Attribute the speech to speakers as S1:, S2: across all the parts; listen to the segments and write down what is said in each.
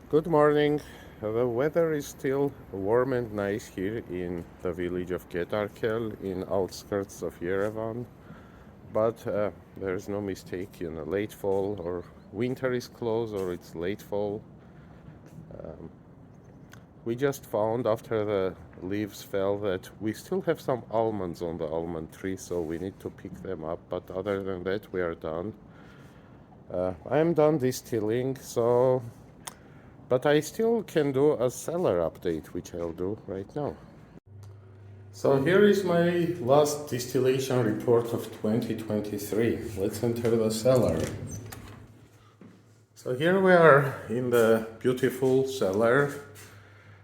S1: Good morning. The weather is still warm and nice here in the village of Gedarkel in outskirts of Yerevan, but there's no mistake, late fall or winter is close or it's late fall. We just found after the leaves fell that we still have some almonds on the almond tree, so we need to pick them up, but other than that we are done. I am done distilling, but I still can do a cellar update, which I'll do right now. So here is my last distillation report of 2023. Let's enter the cellar. So here we are in the beautiful cellar.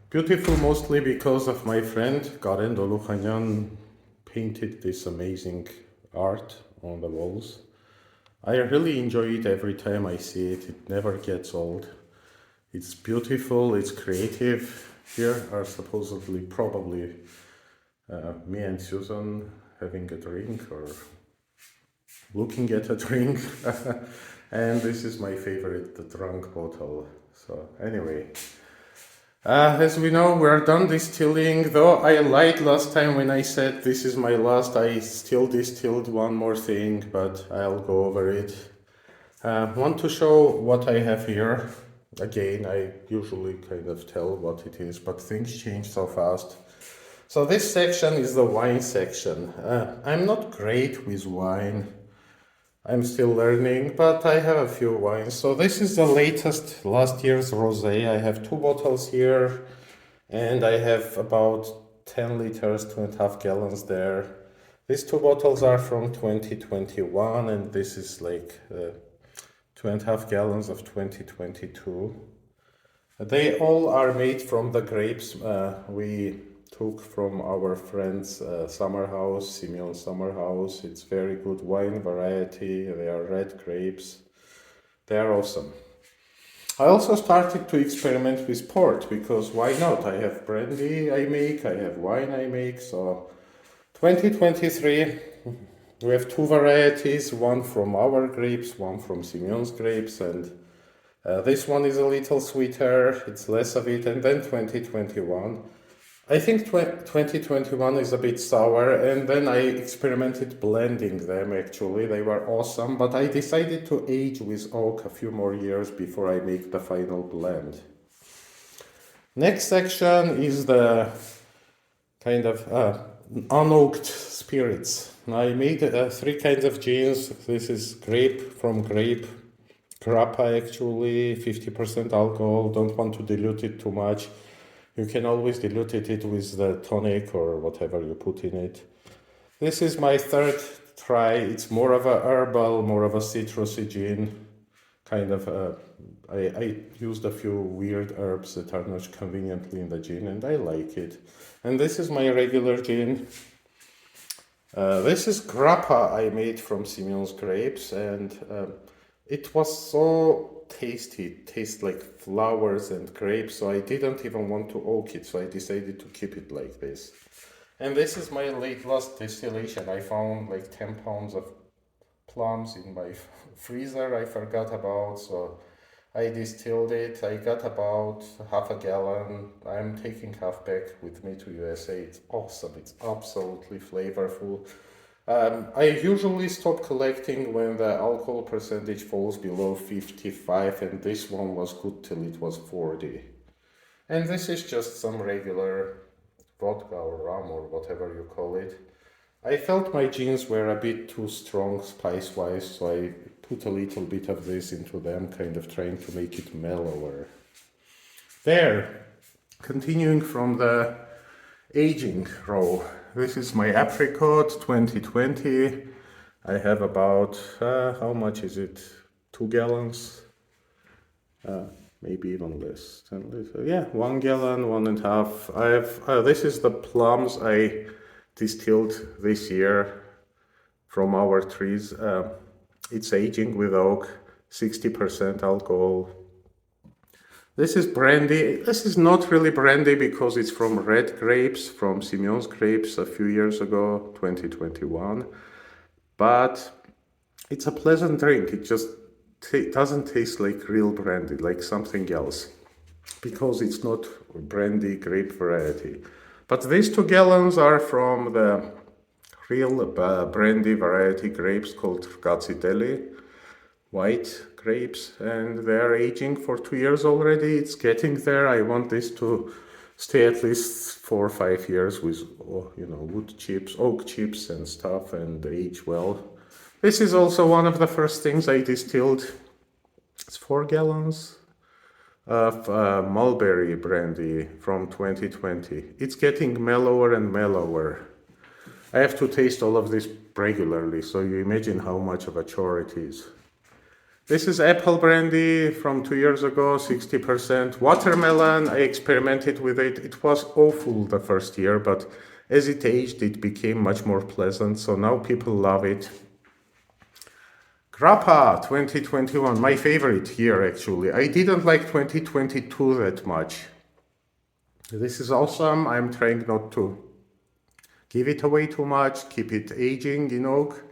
S1: Beautiful mostly because of my friend Karen Dolukhanian painted this amazing art on the walls. I really enjoy it every time I see it. It never gets old. It's beautiful, it's creative. Here are supposedly, probably me and Susan having a drink or looking at a drink. And this is my favorite, the drunk bottle. So anyway, as we know, we're done distilling. Though I lied last time when I said this is my last, I still distilled one more thing, but I'll go over it. Want to show what I have here. Again, I usually kind of tell what it is, but things change so fast. So this section is the wine section. I'm not great with wine. I'm still learning, but I have a few wines. So this is the latest, last year's rosé. I have two bottles here, and I have about 10 liters, 2.5 gallons there. These two bottles are from 2021, and this is like 2.5 gallons of 2022. They all are made from the grapes we took from our friend's summer house, Simeon Summer House. It's very good wine variety. They are red grapes. They are awesome. I also started to experiment with port because why not? I have brandy I make, I have wine I make. So 2023, we have two varieties, one from our grapes, one from Simeon's grapes, and this one is a little sweeter, it's less of it, and then 2021. I think 2021 is a bit sour, and then I experimented blending them actually. They were awesome, but I decided to age with oak a few more years before I make the final blend. Next section is the kind of unoaked spirits. I made three kinds of gins. This is grape from grape, grappa actually, 50% alcohol. Don't want to dilute it too much. You can always dilute it with the tonic or whatever you put in it. This is my third try. It's more of a herbal, more of a citrusy gin. Kind of, I used a few weird herbs that are not conveniently in the gin, and I like it. And this is my regular gin. This is grappa I made from Simeon's grapes, and it was so tasty. It tastes like flowers and grapes, so I didn't even want to oak it, so I decided to keep it like this. And this is my last distillation. I found like 10 pounds of plums in my freezer I forgot about, so I distilled it. I got about half a gallon. I'm taking half back with me to USA. It's awesome. It's absolutely flavorful. I usually stop collecting when the alcohol percentage falls below 55, and this one was good till it was 40. And this is just some regular vodka or rum or whatever you call it. I felt my gins were a bit too strong spice-wise, so I put a little bit of this into them, kind of trying to make it mellower. There, continuing from the aging row. This is my apricot 2020. I have about, how much is it? 2 gallons? Maybe even less. 10 liters. Yeah, 1 gallon, 1.5. I have, this is the plums I distilled this year from our trees. It's aging with oak, 60% alcohol. This is brandy. This is not really brandy because it's from red grapes, from Simeon's grapes a few years ago, 2021. But it's a pleasant drink. It just doesn't taste like real brandy, like something else. because it's not brandy grape variety. But these 2 gallons are from the real brandy variety grapes called Gazzitelli, white grapes, and they're aging for 2 years already. It's getting there. I want this to stay at least 4 or 5 years with, wood chips, oak chips and stuff, and age well. This is also one of the first things I distilled. It's 4 gallons of mulberry brandy from 2020. It's getting mellower and mellower. I have to taste all of this regularly, so you imagine how much of a chore it is. This is apple brandy from 2 years ago, 60%. Watermelon, I experimented with it. It was awful the first year, but as it aged, it became much more pleasant, so now people love it. Grappa 2021, my favorite year actually. I didn't like 2022 that much. This is awesome. I'm trying not to give it away too much, keep it aging in oak.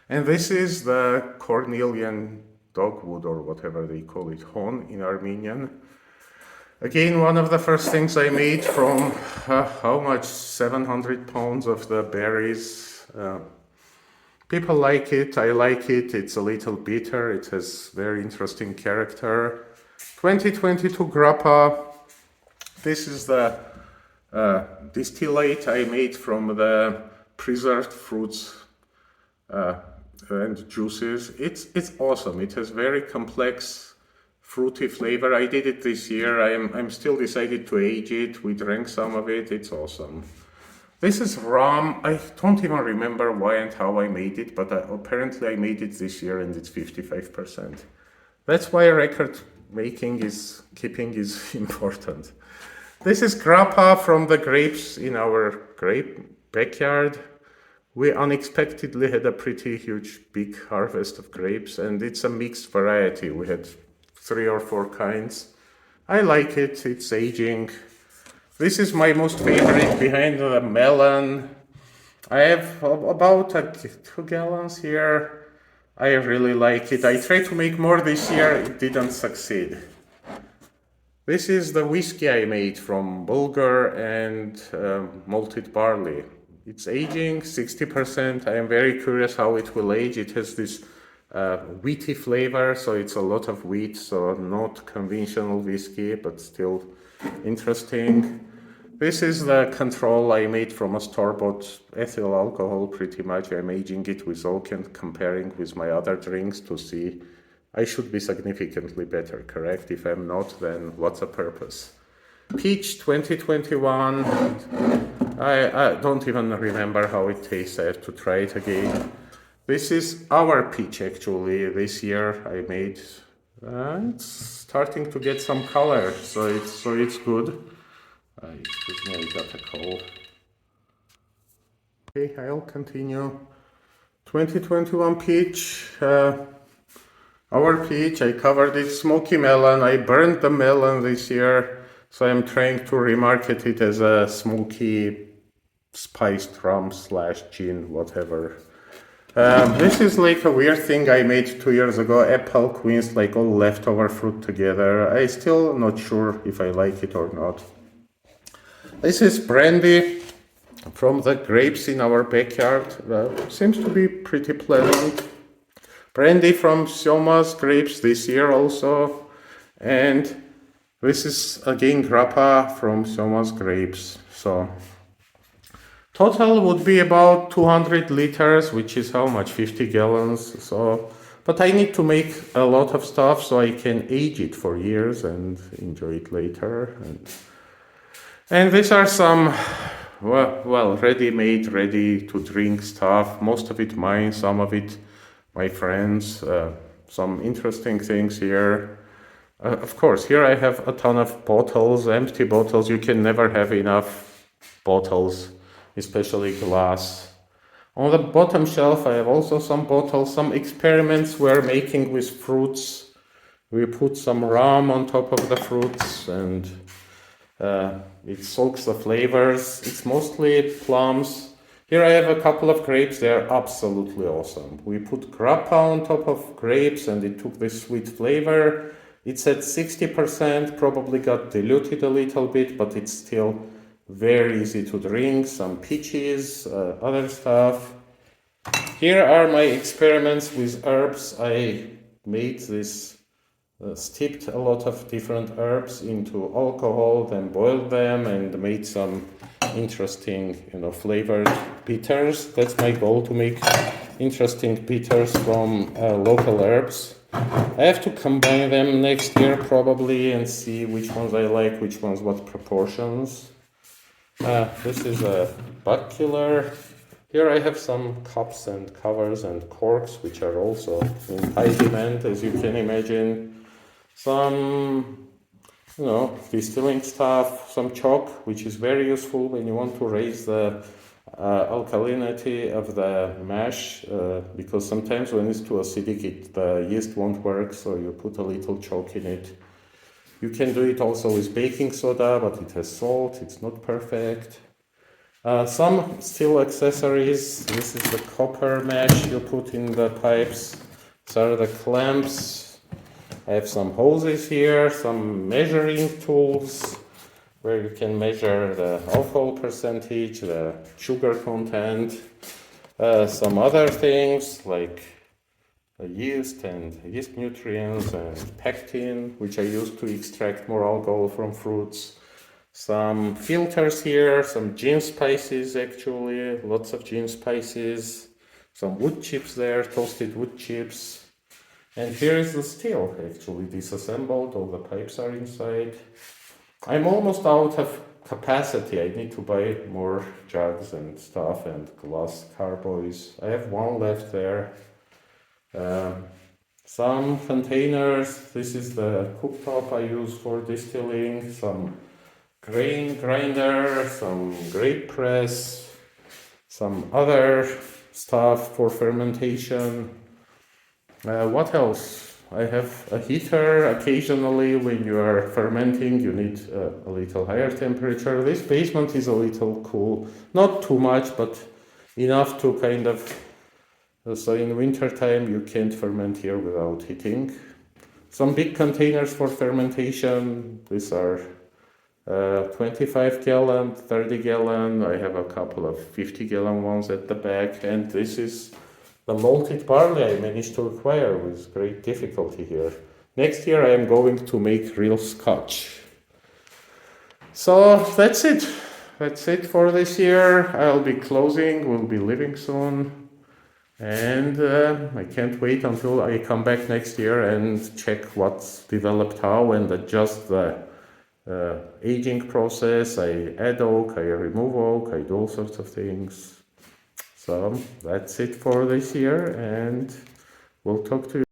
S1: And this is the Cornelian dogwood, or whatever they call it, hon in Armenian. Again, one of the first things I made from, 700 pounds of the berries. People like it, I like it, it's a little bitter, it has very interesting character. 2022 Grappa, this is the distillate I made from the preserved fruits and juices. It's awesome, it has very complex fruity flavor. I did it this year, I'm still decided to age it, we drank some of it, it's awesome. This is rum. I don't even remember why and how I made it, but apparently I made it this year and it's 55%. That's why record keeping is important. This is grappa from the grapes in our grape backyard. We unexpectedly had a pretty huge, big harvest of grapes, and it's a mixed variety. We had 3 or 4 kinds. I like it, it's aging. This is my most favorite behind the melon. I have about 2 gallons here. I really like it. I tried to make more this year, it didn't succeed. This is the whiskey I made from bulgur and malted barley. It's aging 60%. I am very curious how it will age. It has this wheaty flavor, so it's a lot of wheat, so not conventional whiskey, but still interesting. This is the control I made from a store-bought ethyl alcohol, pretty much. I'm aging it with oak and comparing with my other drinks to see. I should be significantly better, correct? If I'm not, then what's the purpose? Peach 2021. I don't even remember how it tastes. I have to try it again. This is our peach, actually. This year I made. It's starting to get some color, so it's good. Excuse me, I got a cold. Okay, I'll continue. 2021 peach. Our peach, I covered it, smoky melon. I burned the melon this year, so I'm trying to remarket it as a smoky spiced rum / gin, whatever. This is like a weird thing I made 2 years ago, apple queens, like all leftover fruit together. I still not sure if I like it or not. This is brandy from the grapes in our backyard. Seems to be pretty pleasant. Brandy from Sioma's grapes this year also. And this is again grappa from Sioma's grapes. So total would be about 200 liters, which is how much? 50 gallons. So, but I need to make a lot of stuff so I can age it for years and enjoy it later. And these are some, well, ready-made, ready-to-drink stuff. Most of it mine, some of it my friends. Some interesting things here. Of course, here I have a ton of bottles, empty bottles. You can never have enough bottles, especially glass. On the bottom shelf, I have also some bottles, some experiments we're making with fruits. We put some rum on top of the fruits and it soaks the flavors. It's mostly plums. Here I have a couple of grapes. They're absolutely awesome. We put grappa on top of grapes and it took this sweet flavor. It's at 60%, probably got diluted a little bit, but it's still very easy to drink. Some peaches, other stuff. Here are my experiments with herbs. I made this, steeped a lot of different herbs into alcohol, then boiled them and made some interesting, flavored bitters. That's my goal, to make interesting bitters from local herbs. I have to combine them next year probably and see which ones I like, which ones what proportions. This is a bug killer. Here I have some cups and covers and corks, which are also in high demand, as you can imagine. Some, distilling stuff, some chalk, which is very useful when you want to raise the alkalinity of the mash, because sometimes when it's too acidic, the yeast won't work, so you put a little chalk in it. You can do it also with baking soda, but it has salt, it's not perfect. Some steel accessories. This is the copper mesh you put in the pipes. These are the clamps. I have some hoses here, some measuring tools where you can measure the alcohol percentage, the sugar content, some other things like yeast and yeast nutrients and pectin, which I use to extract more alcohol from fruits. Some filters here, some gin spices actually, lots of gin spices, some wood chips there, toasted wood chips. And here is the steel, actually disassembled, all the pipes are inside. I'm almost out of capacity. I need to buy more jugs and stuff and glass carboys. I have one left there. Some containers. This is the cooktop I use for distilling. Some grain grinder, some grape press, some other stuff for fermentation. What else? I have a heater. Occasionally when you are fermenting you need a little higher temperature. This basement is a little cool, not too much, but enough to kind of, so in winter time you can't ferment here without heating. Some big containers for fermentation. These are 25 gallon, 30 gallon. I have a couple of 50 gallon ones at the back, and this is the malted barley I managed to acquire with great difficulty here. Next year I am going to make real scotch. So that's it. That's it for this year. I'll be closing, we'll be leaving soon. And I can't wait until I come back next year and check what's developed how and adjust the aging process. I add oak, I remove oak, I do all sorts of things. So that's it for this year, and we'll talk to you.